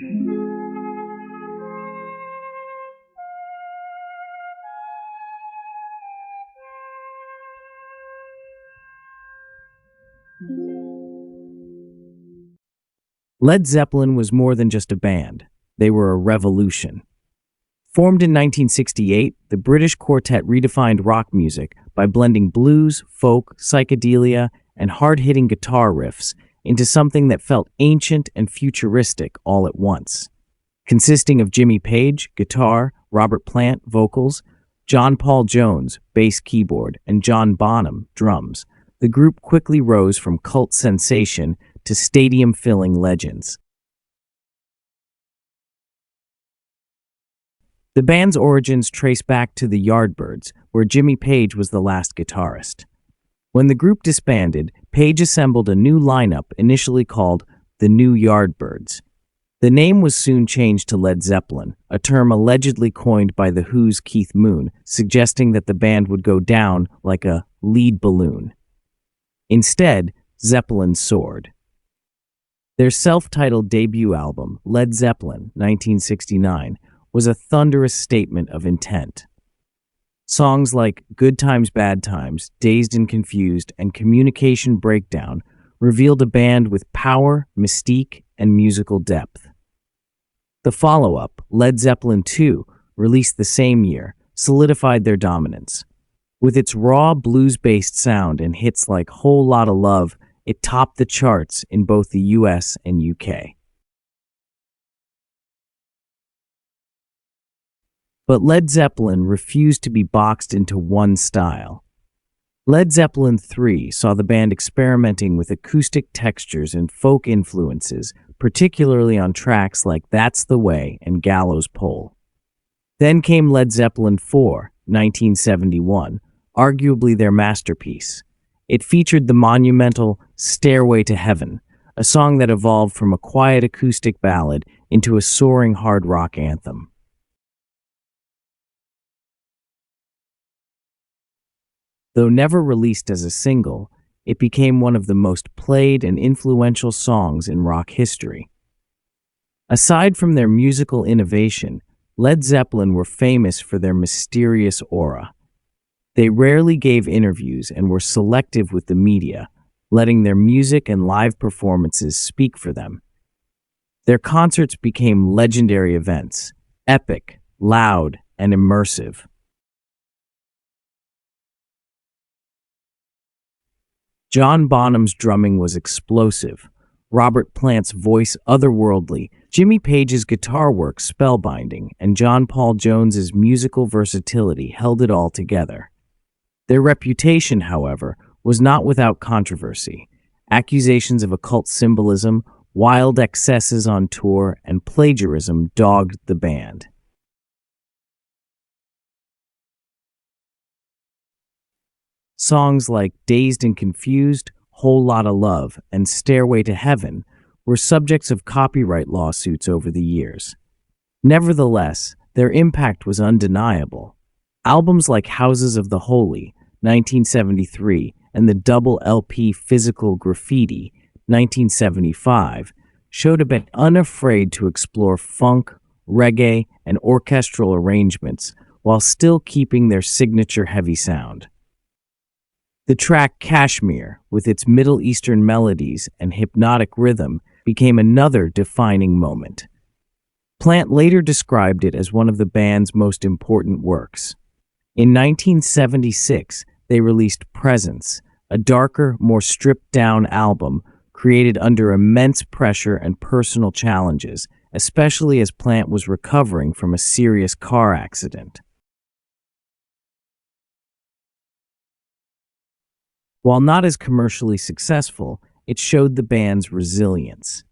Led Zeppelin was more than just a band. They were a revolution. Formed in 1968, the British quartet redefined rock music by blending blues, folk, psychedelia, and hard-hitting guitar riffs into something that felt ancient and futuristic all at once. Consisting of Jimmy Page, guitar, Robert Plant, vocals, John Paul Jones, bass keyboard, and John Bonham, drums, the group quickly rose from cult sensation to stadium-filling legends. The band's origins trace back to the Yardbirds, where Jimmy Page was the last guitarist. When the group disbanded, Page assembled a new lineup initially called the New Yardbirds. The name was soon changed to Led Zeppelin, a term allegedly coined by The Who's Keith Moon, suggesting that the band would go down like a lead balloon. Instead, Zeppelin soared. Their self-titled debut album, Led Zeppelin, 1969, was a thunderous statement of intent. Songs like Good Times, Bad Times, Dazed and Confused, and Communication Breakdown revealed a band with power, mystique, and musical depth. The follow-up, Led Zeppelin II, released the same year, solidified their dominance. With its raw blues-based sound and hits like Whole Lotta Love, it topped the charts in both the US and UK. But Led Zeppelin refused to be boxed into one style. Led Zeppelin III saw the band experimenting with acoustic textures and folk influences, particularly on tracks like That's the Way and Gallows Pole. Then came Led Zeppelin IV, 1971, arguably their masterpiece. It featured the monumental Stairway to Heaven, a song that evolved from a quiet acoustic ballad into a soaring hard rock anthem. Though never released as a single, it became one of the most played and influential songs in rock history. Aside from their musical innovation, Led Zeppelin were famous for their mysterious aura. They rarely gave interviews and were selective with the media, letting their music and live performances speak for them. Their concerts became legendary events, epic, loud, and immersive. John Bonham's drumming was explosive, Robert Plant's voice otherworldly, Jimmy Page's guitar work spellbinding, and John Paul Jones's musical versatility held it all together. Their reputation, however, was not without controversy. Accusations of occult symbolism, wild excesses on tour, and plagiarism dogged the band. Songs like Dazed and Confused, Whole Lotta Love, and Stairway to Heaven were subjects of copyright lawsuits over the years. Nevertheless, their impact was undeniable. Albums like Houses of the Holy, 1973, and the double LP Physical Graffiti, 1975, showed a band unafraid to explore funk, reggae, and orchestral arrangements while still keeping their signature heavy sound. The track Kashmir, with its Middle Eastern melodies and hypnotic rhythm, became another defining moment. Plant later described it as one of the band's most important works. In 1976, they released Presence, a darker, more stripped-down album created under immense pressure and personal challenges, especially as Plant was recovering from a serious car accident. While not as commercially successful, it showed the band's resilience.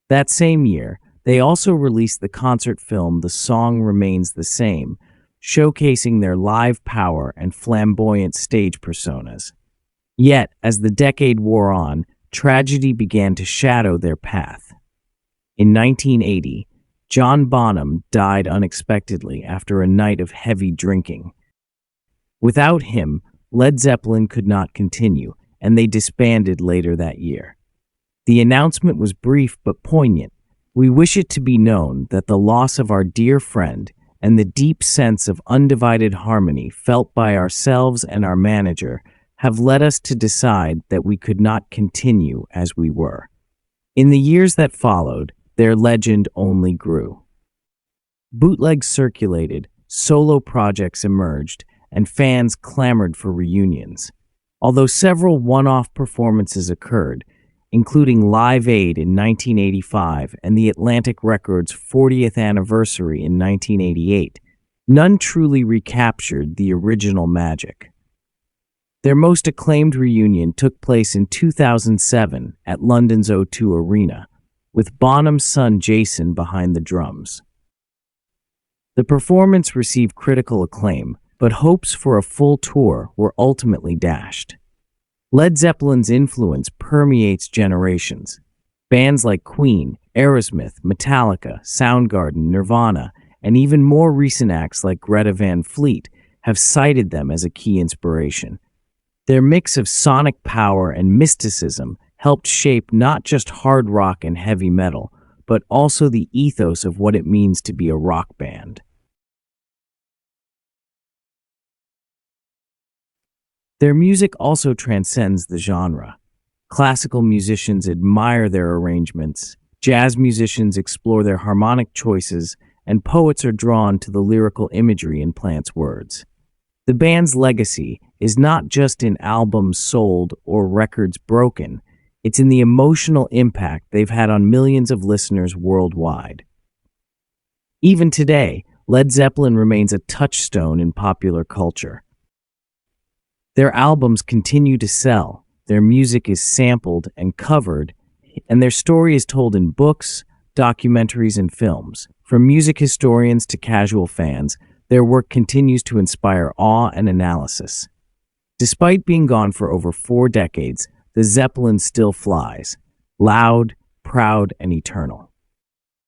That same year, they also released the concert film The Song Remains the Same, showcasing their live power and flamboyant stage personas. Yet, as the decade wore on, tragedy began to shadow their path. In 1980, John Bonham died unexpectedly after a night of heavy drinking. Without him, Led Zeppelin could not continue, and they disbanded later that year. The announcement was brief but poignant. We wish it to be known that the loss of our dear friend and the deep sense of undivided harmony felt by ourselves and our manager have led us to decide that we could not continue as we were. In the years that followed, their legend only grew. Bootlegs circulated, solo projects emerged, and fans clamored for reunions. Although several one-off performances occurred, including Live Aid in 1985 and the Atlantic Records' 40th anniversary in 1988, none truly recaptured the original magic. Their most acclaimed reunion took place in 2007 at London's O2 Arena, with Bonham's son Jason behind the drums. The performance received critical acclaim, but hopes for a full tour were ultimately dashed. Led Zeppelin's influence permeates generations. Bands like Queen, Aerosmith, Metallica, Soundgarden, Nirvana, and even more recent acts like Greta Van Fleet have cited them as a key inspiration. Their mix of sonic power and mysticism helped shape not just hard rock and heavy metal, but also the ethos of what it means to be a rock band. Their music also transcends the genre. Classical musicians admire their arrangements, jazz musicians explore their harmonic choices, and poets are drawn to the lyrical imagery in Plant's words. The band's legacy is not just in albums sold or records broken, it's in the emotional impact they've had on millions of listeners worldwide. Even today, Led Zeppelin remains a touchstone in popular culture. Their albums continue to sell, their music is sampled and covered, and their story is told in books, documentaries, and films. From music historians to casual fans, their work continues to inspire awe and analysis. Despite being gone for over 4 decades, the Zeppelin still flies, loud, proud, and eternal.